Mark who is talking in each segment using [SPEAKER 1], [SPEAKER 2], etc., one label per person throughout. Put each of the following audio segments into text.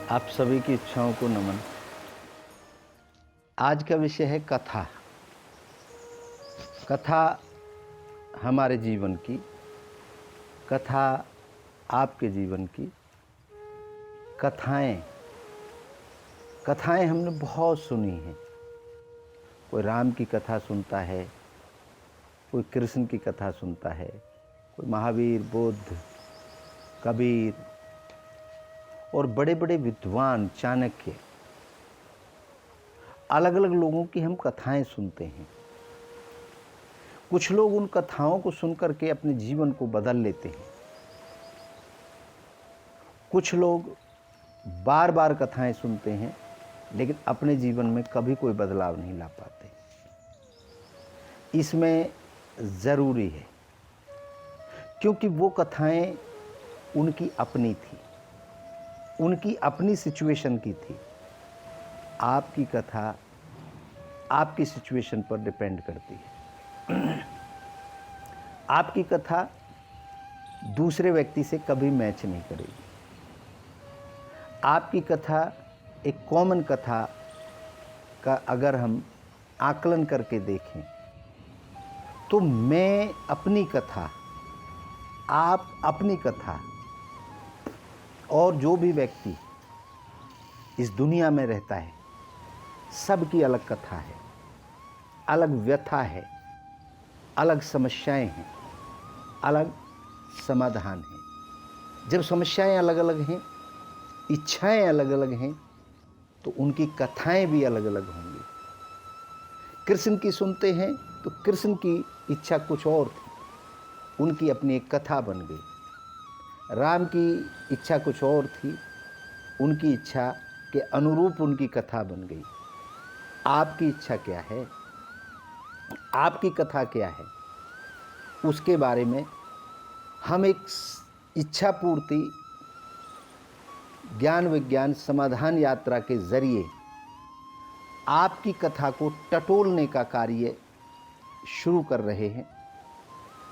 [SPEAKER 1] आप सभी की इच्छाओं को नमन। आज का विषय है कथा। कथा हमारे जीवन की, कथा आपके जीवन की। कथाएं हमने बहुत सुनी हैं। कोई राम की कथा सुनता है, कोई कृष्ण की कथा सुनता है, कोई महावीर, बुद्ध, कबीर और बड़े बड़े विद्वान, चाणक्य, अलग अलग लोगों की हम कथाएं सुनते हैं। कुछ लोग उन कथाओं को सुनकर के अपने जीवन को बदल लेते हैं। कुछ लोग बार बार कथाएं सुनते हैं लेकिन अपने जीवन में कभी कोई बदलाव नहीं ला पाते। इसमें ज़रूरी है क्योंकि वो कथाएं उनकी अपनी थी, उनकी अपनी सिचुएशन की थी। आपकी कथा आपकी सिचुएशन पर डिपेंड करती है। आपकी कथा दूसरे व्यक्ति से कभी मैच नहीं करेगी। आपकी कथा एक कॉमन कथा का अगर हम आकलन करके देखें तो मैं अपनी कथा, आप अपनी कथा, और जो भी व्यक्ति इस दुनिया में रहता है सबकी अलग कथा है, अलग व्यथा है, अलग समस्याएं हैं, अलग समाधान हैं। जब समस्याएं अलग अलग हैं, इच्छाएं अलग अलग हैं, तो उनकी कथाएं भी अलग अलग होंगी। कृष्ण की सुनते हैं तो कृष्ण की इच्छा कुछ और थी, उनकी अपनी एक कथा बन गई। राम की इच्छा कुछ और थी, उनकी इच्छा के अनुरूप उनकी कथा बन गई। आपकी इच्छा क्या है, आपकी कथा क्या है, उसके बारे में हम एक इच्छा पूर्ति ज्ञान विज्ञान समाधान यात्रा के जरिए आपकी कथा को टटोलने का कार्य शुरू कर रहे हैं।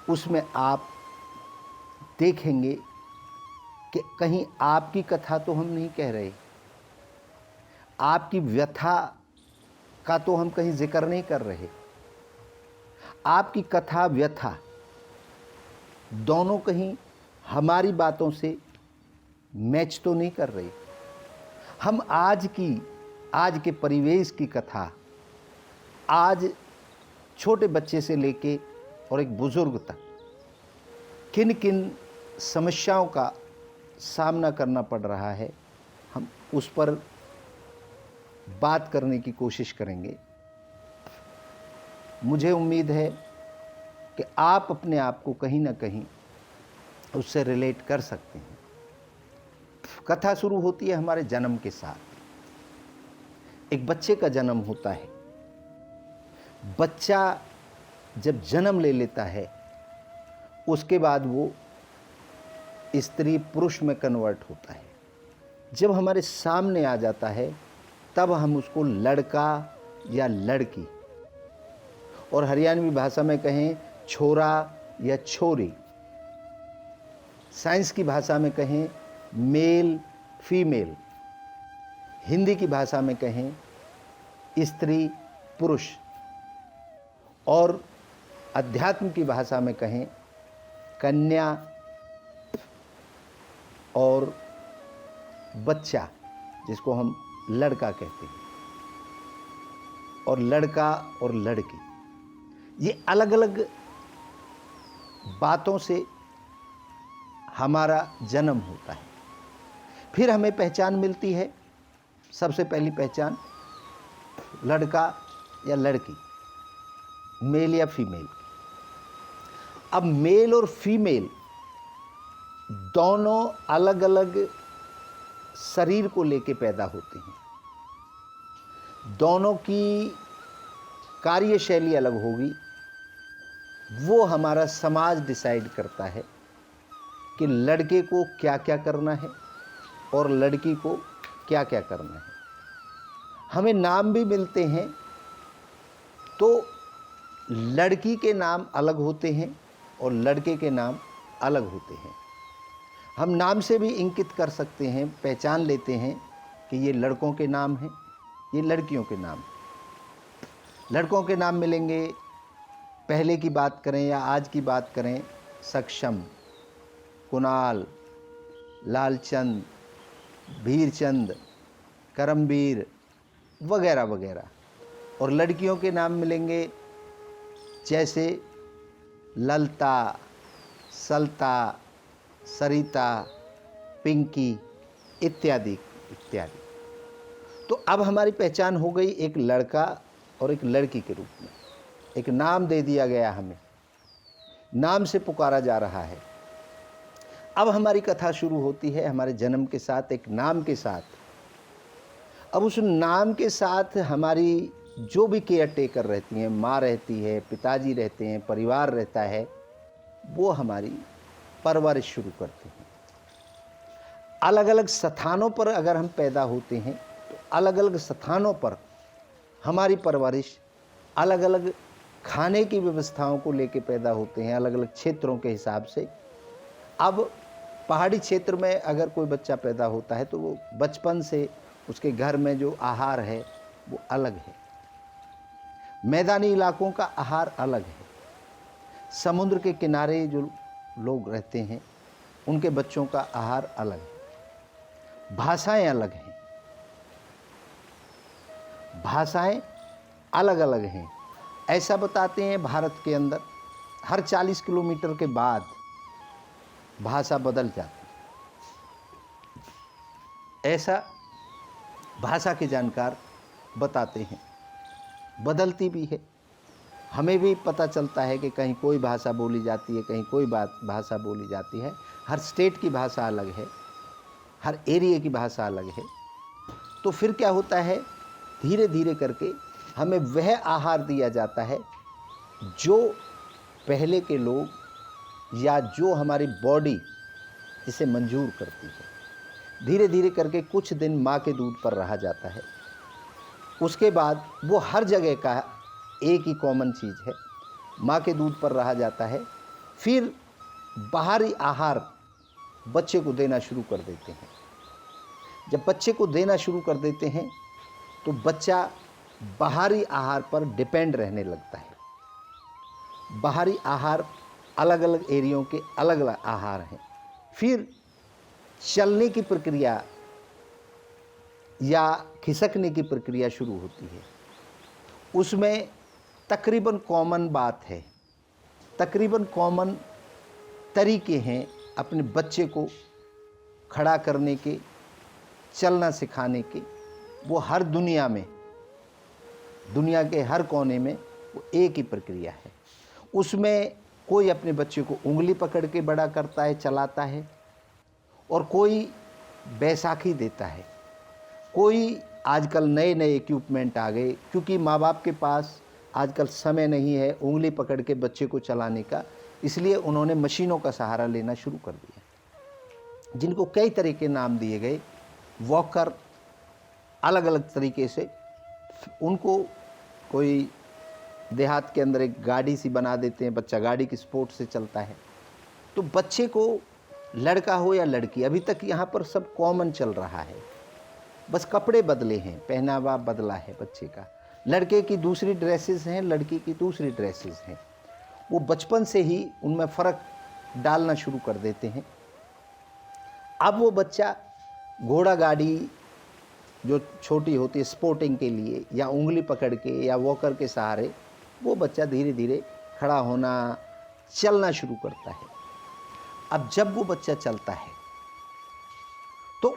[SPEAKER 1] उसमें आप देखेंगे कि कहीं आपकी कथा तो हम नहीं कह रहे, आपकी व्यथा का तो हम कहीं जिक्र नहीं कर रहे। आपकी कथा व्यथा दोनों कहीं हमारी बातों से मैच तो नहीं कर रही। हम आज के परिवेश की कथा, आज छोटे बच्चे से लेके और एक बुजुर्ग तक किन किन समस्याओं का सामना करना पड़ रहा है, हम उस पर बात करने की कोशिश करेंगे। मुझे उम्मीद है कि आप अपने आप को कहीं ना कहीं उससे रिलेट कर सकते हैं। कथा शुरू होती है हमारे जन्म के साथ। एक बच्चे का जन्म होता है। बच्चा जब जन्म ले लेता है उसके बाद वो स्त्री पुरुष में कन्वर्ट होता है। जब हमारे सामने आ जाता है तब हम उसको लड़का या लड़की, और हरियाणवी भाषा में कहें छोरा या छोरी, साइंस की भाषा में कहें मेल फीमेल, हिंदी की भाषा में कहें स्त्री पुरुष, और अध्यात्म की भाषा में कहें कन्या और बच्चा, जिसको हम लड़का कहते हैं, और लड़का और लड़की। ये अलग अलग बातों से हमारा जन्म होता है। फिर हमें पहचान मिलती है। सबसे पहली पहचान लड़का या लड़की, मेल या फीमेल। अब मेल और फीमेल दोनों अलग अलग शरीर को लेके पैदा होते हैं। दोनों की कार्यशैली अलग होगी। वो हमारा समाज डिसाइड करता है कि लड़के को क्या क्या करना है और लड़की को क्या क्या करना है। हमें नाम भी मिलते हैं तो लड़की के नाम अलग होते हैं और लड़के के नाम अलग होते हैं। हम नाम से भी इंकित कर सकते हैं, पहचान लेते हैं कि ये लड़कों के नाम हैं, ये लड़कियों के नाम। लड़कों के नाम मिलेंगे, पहले की बात करें या आज की बात करें, सक्षम, कुणाल, लालचंद, भीरचंद, करमवीर वगैरह वगैरह। और लड़कियों के नाम मिलेंगे जैसे ललता, सलता, सरिता, पिंकी इत्यादि इत्यादि। तो अब हमारी पहचान हो गई एक लड़का और एक लड़की के रूप में। एक नाम दे दिया गया, हमें नाम से पुकारा जा रहा है। अब हमारी कथा शुरू होती है हमारे जन्म के साथ, एक नाम के साथ। अब उस नाम के साथ हमारी जो भी केयर टेकर रहती हैं, माँ रहती है, पिताजी रहते हैं, परिवार रहता है, वो हमारी परवरिश शुरू करते हैं। अलग अलग स्थानों पर अगर हम पैदा होते हैं तो अलग अलग स्थानों पर हमारी परवरिश, अलग अलग खाने की व्यवस्थाओं को लेकर पैदा होते हैं, अलग अलग क्षेत्रों के हिसाब से। अब पहाड़ी क्षेत्र में अगर कोई बच्चा पैदा होता है तो वो बचपन से उसके घर में जो आहार है वो अलग है। मैदानी इलाकों का आहार अलग है। समुद्र के किनारे जो लोग रहते हैं उनके बच्चों का आहार अलग है। भाषाएं अलग हैं, भाषाएं अलग अलग हैं। ऐसा बताते हैं भारत के अंदर हर 40 किलोमीटर के बाद भाषा बदल जाती है। ऐसा भाषा के जानकार बताते हैं। बदलती भी है, हमें भी पता चलता है कि कहीं कोई भाषा बोली जाती है, कहीं कोई भाषा बोली जाती है। हर स्टेट की भाषा अलग है, हर एरिया की भाषा अलग है। तो फिर क्या होता है, धीरे धीरे करके हमें वह आहार दिया जाता है जो पहले के लोग या जो हमारी बॉडी इसे मंजूर करती है। धीरे धीरे करके कुछ दिन माँ के दूध पर रहा जाता है। उसके बाद वो हर जगह का एक ही कॉमन चीज़ है, माँ के दूध पर रहा जाता है। फिर बाहरी आहार बच्चे को देना शुरू कर देते हैं। जब बच्चे को देना शुरू कर देते हैं तो बच्चा बाहरी आहार पर डिपेंड रहने लगता है। बाहरी आहार अलग अलग एरियो के अलग अलग आहार हैं। फिर चलने की प्रक्रिया या खिसकने की प्रक्रिया शुरू होती है। उसमें तकरीबन कॉमन बात है, तकरीबन कॉमन तरीके हैं अपने बच्चे को खड़ा करने के, चलना सिखाने के। वो हर दुनिया में, दुनिया के हर कोने में वो एक ही प्रक्रिया है। उसमें कोई अपने बच्चे को उंगली पकड़ के बड़ा करता है, चलाता है, और कोई बैसाखी देता है। कोई आजकल नए नए इक्विपमेंट आ गए, क्योंकि माँ बाप के पास आजकल समय नहीं है उंगली पकड़ के बच्चे को चलाने का, इसलिए उन्होंने मशीनों का सहारा लेना शुरू कर दिया, जिनको कई तरह के नाम दिए गए। वॉकर, अलग अलग तरीके से उनको कोई देहात के अंदर एक गाड़ी सी बना देते हैं, बच्चा गाड़ी की स्पोर्ट से चलता है। तो बच्चे को, लड़का हो या लड़की, अभी तक यहाँ पर सब कॉमन चल रहा है, बस कपड़े बदले हैं, पहनावा बदला है बच्चे का। लड़के की दूसरी ड्रेसेस हैं, लड़की की दूसरी ड्रेसेस हैं। वो बचपन से ही उनमें फ़र्क डालना शुरू कर देते हैं। अब वो बच्चा घोड़ा गाड़ी जो छोटी होती है स्पोर्टिंग के लिए, या उंगली पकड़ के या वॉकर के सहारे, वो बच्चा धीरे धीरे खड़ा होना, चलना शुरू करता है। अब जब वो बच्चा चलता है तो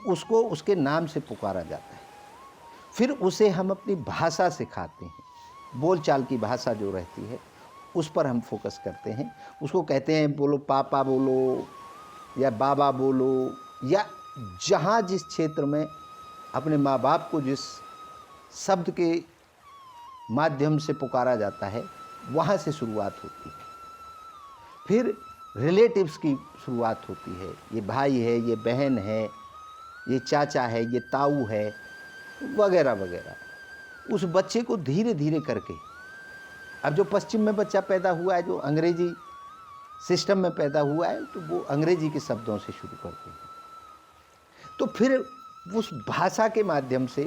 [SPEAKER 1] उसको उसके नाम से पुकारा जाता है। फिर उसे हम अपनी भाषा सिखाते हैं। बोलचाल की भाषा जो रहती है उस पर हम फोकस करते हैं। उसको कहते हैं, बोलो पापा बोलो या बाबा बोलो, या जहाँ जिस क्षेत्र में अपने माँ बाप को जिस शब्द के माध्यम से पुकारा जाता है वहाँ से शुरुआत होती है। फिर रिलेटिव्स की शुरुआत होती है। ये भाई है, ये बहन है, ये चाचा है, ये ताऊ है, वगैरह वगैरह। उस बच्चे को धीरे धीरे करके, अब जो पश्चिम में बच्चा पैदा हुआ है, जो अंग्रेजी सिस्टम में पैदा हुआ है, तो वो अंग्रेजी के शब्दों से शुरू करते हैं। तो फिर उस भाषा के माध्यम से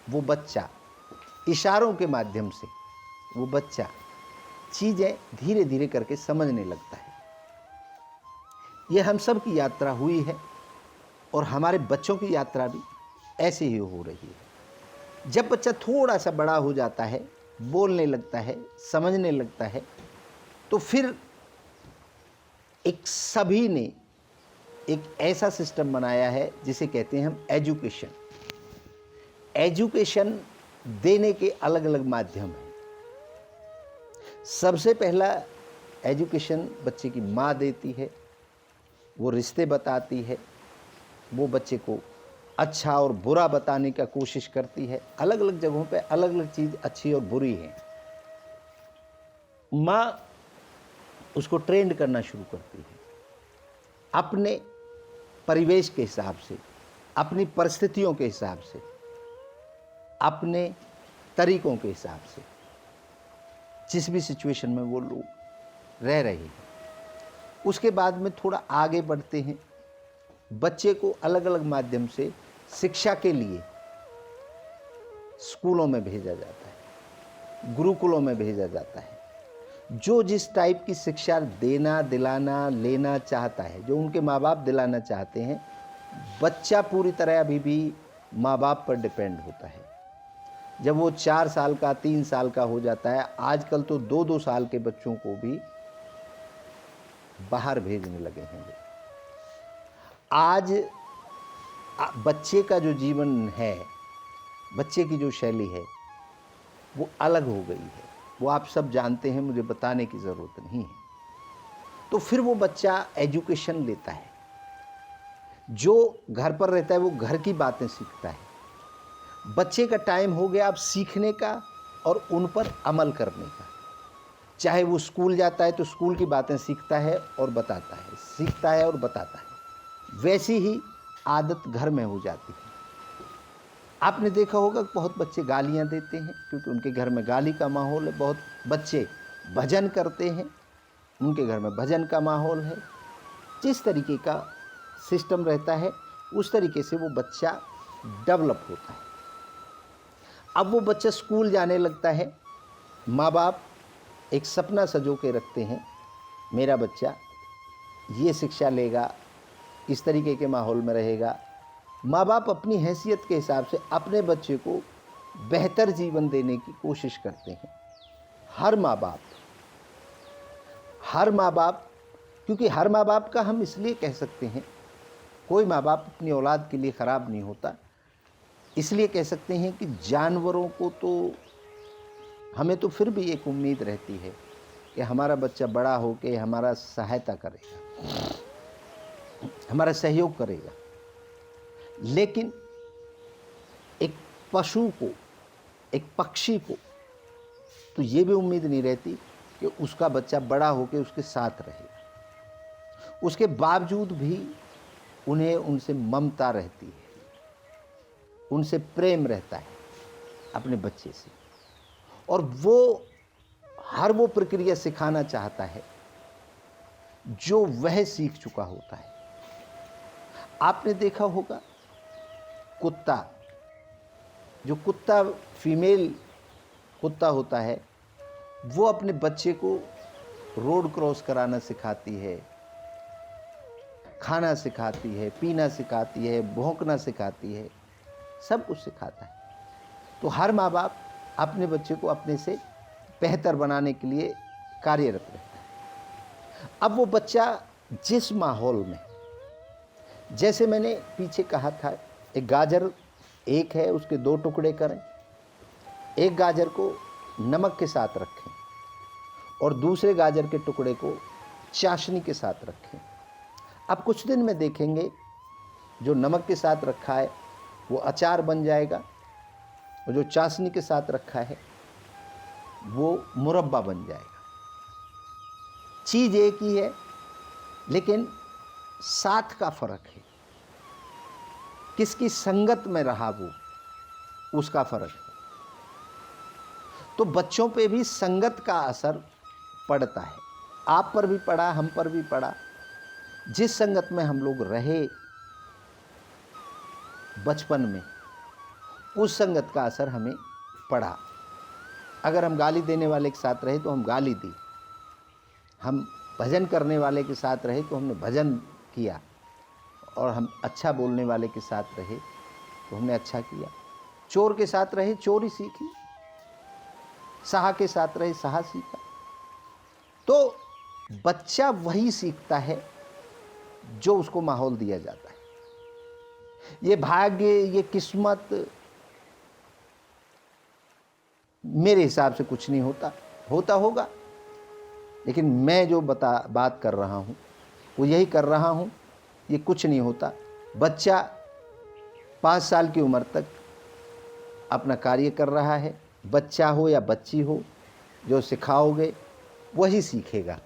[SPEAKER 1] वो बच्चा, इशारों के माध्यम से वो बच्चा चीज़ें धीरे धीरे करके समझने लगता है। ये हम सब की यात्रा हुई है और हमारे बच्चों की यात्रा भी ऐसे ही हो रही है। जब बच्चा थोड़ा सा बड़ा हो जाता है, बोलने लगता है, समझने लगता है, तो फिर एक सभी ने एक ऐसा सिस्टम बनाया है जिसे कहते हैं हम एजुकेशन। एजुकेशन देने के अलग अलग माध्यम हैं। सबसे पहला एजुकेशन बच्चे की माँ देती है, वो रिश्ते बताती है, वो बच्चे को अच्छा और बुरा बताने का कोशिश करती है। अलग अलग जगहों पे अलग अलग चीज़ अच्छी और बुरी है। माँ उसको ट्रेंड करना शुरू करती है अपने परिवेश के हिसाब से, अपनी परिस्थितियों के हिसाब से, अपने तरीकों के हिसाब से, जिस भी सिचुएशन में वो लोग रह रहे हैं। उसके बाद में थोड़ा आगे बढ़ते हैं, बच्चे को अलग अलग माध्यम से शिक्षा के लिए स्कूलों में भेजा जाता है, गुरुकुलों में भेजा जाता है। जो जिस टाइप की शिक्षा देना, दिलाना, लेना चाहता है, जो उनके माँ बाप दिलाना चाहते हैं, बच्चा पूरी तरह अभी भी माँ बाप पर डिपेंड होता है। जब वो 4 साल का, 3 साल का हो जाता है, आजकल तो 2-2 साल के बच्चों को भी बाहर भेजने लगे हैं। आज बच्चे का जो जीवन है, बच्चे की जो शैली है, वो अलग हो गई है। वो आप सब जानते हैं, मुझे बताने की ज़रूरत नहीं है। तो फिर वो बच्चा एजुकेशन लेता है। जो घर पर रहता है वो घर की बातें सीखता है। बच्चे का टाइम हो गया अब सीखने का और उन पर अमल करने का। चाहे वो स्कूल जाता है तो स्कूल की बातें सीखता है और बताता है, सीखता है और बताता है। वैसी ही आदत घर में हो जाती है। आपने देखा होगा कि बहुत बच्चे गालियां देते हैं क्योंकि उनके घर में गाली का माहौल है। बहुत बच्चे भजन करते हैं, उनके घर में भजन का माहौल है। जिस तरीके का सिस्टम रहता है उस तरीके से वो बच्चा डेवलप होता है। अब वो बच्चा स्कूल जाने लगता है, माँ बाप एक सपना सजो के रखते हैं, मेरा बच्चा ये शिक्षा लेगा, इस तरीके के माहौल में रहेगा। माँ बाप अपनी हैसियत के हिसाब से अपने बच्चे को बेहतर जीवन देने की कोशिश करते हैं। हर माँ बाप, क्योंकि हर माँ बाप का हम इसलिए कह सकते हैं, कोई माँ बाप अपनी औलाद के लिए ख़राब नहीं होता, इसलिए कह सकते हैं कि जानवरों को तो हमें तो फिर भी एक उम्मीद रहती है कि हमारा बच्चा बड़ा हो के हमारा सहायता करेगा, हमारा सहयोग करेगा। लेकिन एक पशु को, एक पक्षी को तो ये भी उम्मीद नहीं रहती कि उसका बच्चा बड़ा होकर उसके साथ रहेगा। उसके बावजूद भी उन्हें उनसे ममता रहती है, उनसे प्रेम रहता है अपने बच्चे से, और वो हर वो प्रक्रिया सिखाना चाहता है जो वह सीख चुका होता है। आपने देखा होगा कुत्ता, जो कुत्ता फीमेल कुत्ता होता है, वो अपने बच्चे को रोड क्रॉस कराना सिखाती है, खाना सिखाती है, पीना सिखाती है, भौंकना सिखाती है, सब कुछ सिखाता है। तो हर माँ बाप अपने बच्चे को अपने से बेहतर बनाने के लिए कार्यरत रहता है। अब वो बच्चा जिस माहौल में, जैसे मैंने पीछे कहा था, एक गाजर एक है, उसके 2 टुकड़े करें, एक गाजर को नमक के साथ रखें और दूसरे गाजर के टुकड़े को चाशनी के साथ रखें। अब कुछ दिन में देखेंगे जो नमक के साथ रखा है वो अचार बन जाएगा और जो चाशनी के साथ रखा है वो मुरब्बा बन जाएगा। चीज़ एक ही है लेकिन साथ का फर्क है, किसकी संगत में रहा वो, उसका फर्क है। तो बच्चों पे भी संगत का असर पड़ता है। आप पर भी पड़ा, हम पर भी पड़ा। जिस संगत में हम लोग रहे बचपन में उस संगत का असर हमें पड़ा। अगर हम गाली देने वाले के साथ रहे तो हम गाली दी, हम भजन करने वाले के साथ रहे तो हमने भजन किया, और हम अच्छा बोलने वाले के साथ रहे तो हमने अच्छा किया। चोर के साथ रहे चोरी सीखी, साहा के साथ रहे साहा सीखा। तो बच्चा वही सीखता है जो उसको माहौल दिया जाता है। ये भाग्य, ये किस्मत मेरे हिसाब से कुछ नहीं होता, होता होगा, लेकिन मैं जो बात कर रहा हूँ वो यही कर रहा हूँ, ये कुछ नहीं होता। बच्चा 5 साल की उम्र तक अपना कार्य कर रहा है, बच्चा हो या बच्ची हो, जो सिखाओगे वही सीखेगा।